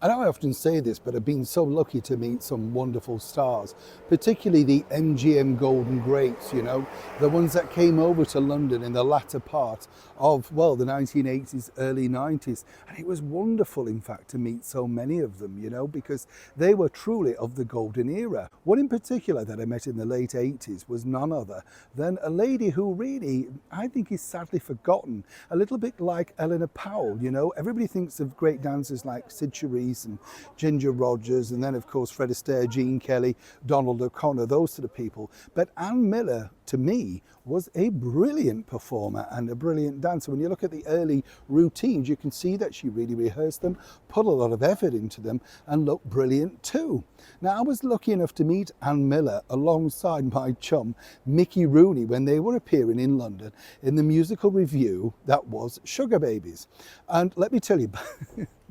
I know I often say this, but I've been so lucky to meet some wonderful stars, particularly the MGM Golden Greats, the ones that came over to London in the latter part of, well, the 1980s, early 90s. And it was wonderful, in fact, to meet so many of them, because they were truly of the golden era. One in particular that I met in the late 80s was none other than a lady who really, I think, is sadly forgotten, a little bit like Eleanor Powell. Everybody thinks of great dancers like Sid Charisse and Ginger Rogers, and then of course Fred Astaire, Gene Kelly, Donald O'Connor, those sort of people. But Ann Miller, to me, was a brilliant performer and a brilliant dancer. When you look at the early routines, you can see that she really rehearsed them, put a lot of effort into them, and looked brilliant too. Now, I was lucky enough to meet Ann Miller alongside my chum Mickey Rooney when they were appearing in London in the musical revue that was Sugar Babies. And let me tell you,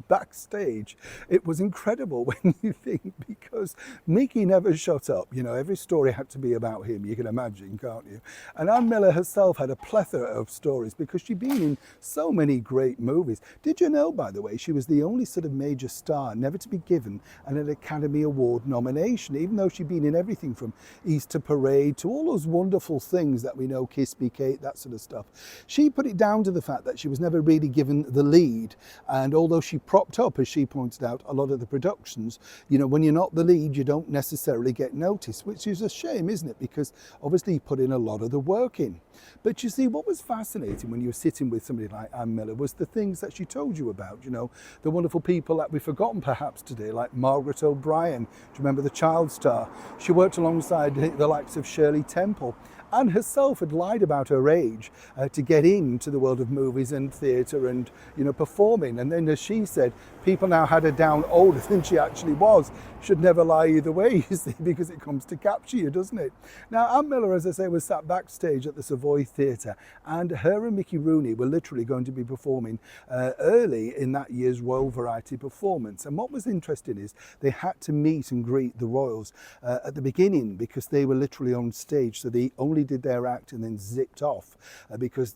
backstage, it was incredible when you think, because Mickey never shut up. Every story had to be about him, you can imagine, can't you? And Ann Miller herself had a plethora of stories because she'd been in so many great movies. Did you know, by the way, she was the only sort of major star never to be given an Academy Award nomination, even though she'd been in everything from Easter Parade to all those wonderful things that we know, Kiss Me Kate, that sort of stuff. She put it down to the fact that she was never really given the lead, and although she propped up, as she pointed out, a lot of the productions, when you're not the lead, you don't necessarily get noticed, which is a shame, isn't it? Because obviously you put in a lot of the work in. But you see, what was fascinating when you were sitting with somebody like Ann Miller was the things that she told you about, the wonderful people that we've forgotten perhaps today, like Margaret O'Brien. Do you remember the child star? She worked alongside the likes of Shirley Temple. Anne herself had lied about her age to get into the world of movies and theatre and, performing. And then, as she said, people now had her down older than she actually was. Should never lie either way, you see, because it comes to capture you, doesn't it? Now, Ann Miller, as I say, was sat backstage at the Savoy Theatre, and her and Mickey Rooney were literally going to be performing early in that year's Royal Variety performance. And what was interesting is they had to meet and greet the royals at the beginning because they were literally on stage, so they only did their act and then zipped off because,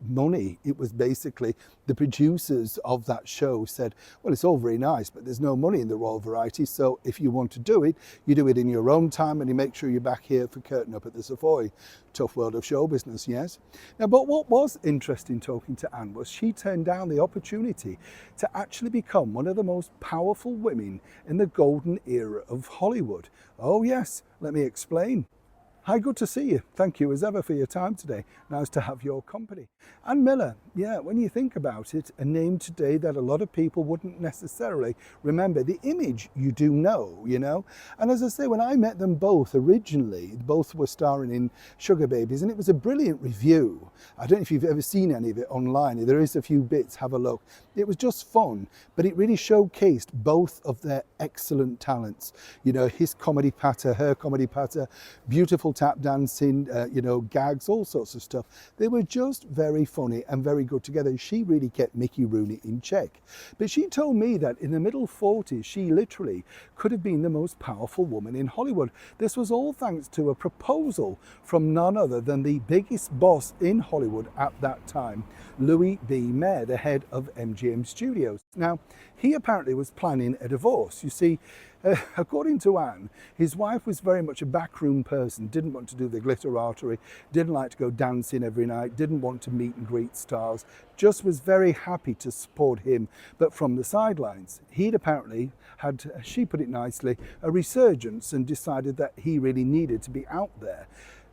money. It was basically the producers of that show said, well, it's all very nice, but there's no money in the Royal Variety, so if you want to do it, you do it in your own time and you make sure you're back here for curtain up at the Savoy. Tough world of show business, yes? Now, but what was interesting talking to Anne was she turned down the opportunity to actually become one of the most powerful women in the golden era of Hollywood. Oh yes, let me explain. Hi, good to see you. Thank you as ever for your time today. Nice to have your company. Ann Miller, yeah, when you think about it, a name today that a lot of people wouldn't necessarily remember. The image you do know, And as I say, when I met them both originally, both were starring in Sugar Babies, and it was a brilliant review. I don't know if you've ever seen any of it online. There is a few bits, have a look. It was just fun, but it really showcased both of their excellent talents. His comedy patter, her comedy patter, beautiful tap dancing, gags, all sorts of stuff. They were just very funny and very good together. She really kept Mickey Rooney in check. But she told me that in the middle 40s, she literally could have been the most powerful woman in Hollywood. This was all thanks to a proposal from none other than the biggest boss in Hollywood at that time, Louis B. Mayer, the head of MGM Studios. Now, he apparently was planning a divorce. You see, according to Anne, his wife was very much a backroom person, didn't want to do the glitterati, didn't like to go dancing every night, didn't want to meet and greet stars, just was very happy to support him, but from the sidelines. He'd apparently had, she put it nicely, a resurgence and decided that he really needed to be out there.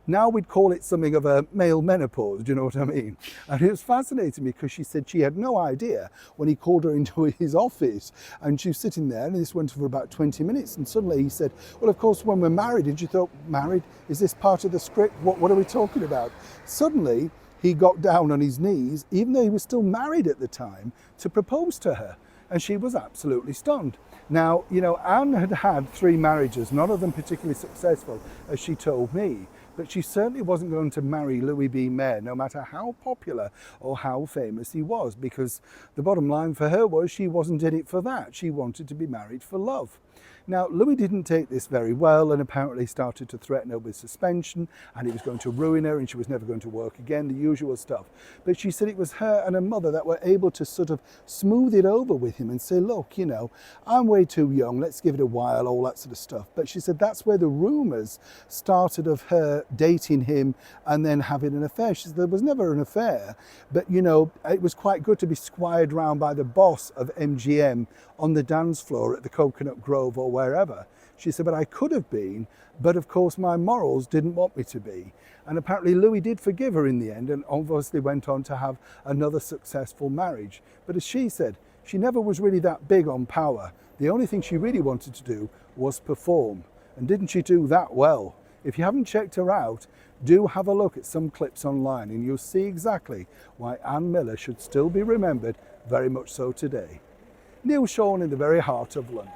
Now we'd call it something of a male menopause, do you know what I mean? And it was fascinating because she said she had no idea when he called her into his office and she was sitting there, and this went for about 20 minutes, and suddenly he said, well, of course, when we're married, and she thought, married? Is this part of the script? What are we talking about? Suddenly, he got down on his knees, even though he was still married at the time, to propose to her. And she was absolutely stunned. Now, Anne had had 3 marriages, none of them particularly successful, as she told me. but she certainly wasn't going to marry Louis B. Mayer, no matter how popular or how famous he was, because the bottom line for her was she wasn't in it for that. She wanted to be married for love. Now, Louis didn't take this very well and apparently started to threaten her with suspension, and he was going to ruin her and she was never going to work again, the usual stuff. But she said it was her and her mother that were able to sort of smooth it over with him and say, look, you know, I'm way too young, let's give it a while, all that sort of stuff. But she said that's where the rumours started of her dating him and then having an affair. She said there was never an affair, but, you know, it was quite good to be squired round by the boss of MGM on the dance floor at the Coconut Grove or wherever. She said, but I could have been, but of course my morals didn't want me to be. And apparently Louis did forgive her in the end and obviously went on to have another successful marriage. But as she said, she never was really that big on power. The only thing she really wanted to do was perform. And didn't she do that well? If you haven't checked her out, do have a look at some clips online and you'll see exactly why Ann Miller should still be remembered very much so today. Neil Sean in the very heart of London.